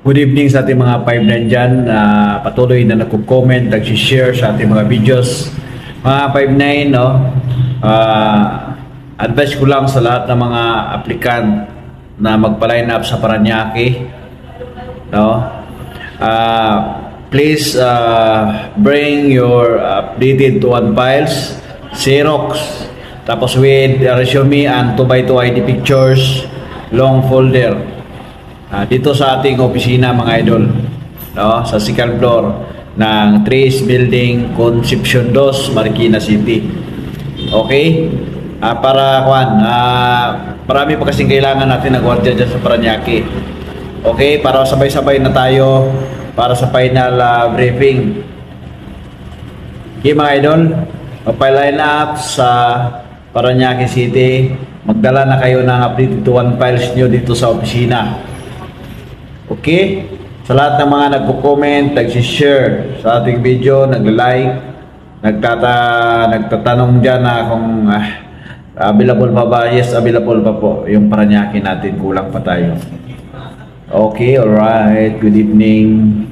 Good evening sa ating mga 5-9 dyan na patuloy na nagko-comment, nag-share sa ating mga videos. Mga 5-9, no? Advice ko lang sa lahat ng mga applicant na magpa-line up sa Parañaque, no? Please bring your updated 2-1 files, Xerox, tapos with resume and 2x2 ID pictures, long folder. Dito sa ating opisina mga idol, no, sa second floor ng Trace Building, Concepcion 2, Marikina City. Okay? Para marami pa kasing kailangan natin ng gwardiya dyan sa Parañaque. Okay? Para sabay-sabay na tayo para sa final briefing. Okay mga idol, magpa-line up sa Parañaque City. Magdala na kayo ng updated 2-1 files nyo dito sa opisina. Okay? Sa lahat ng mga nagko-comment, nag-share sa ating video, nag-like, nagtatanong dyan na kung available pa ba? Yes, available pa po. Yung Parañaque natin, kulang pa tayo. Okay, alright. Good evening.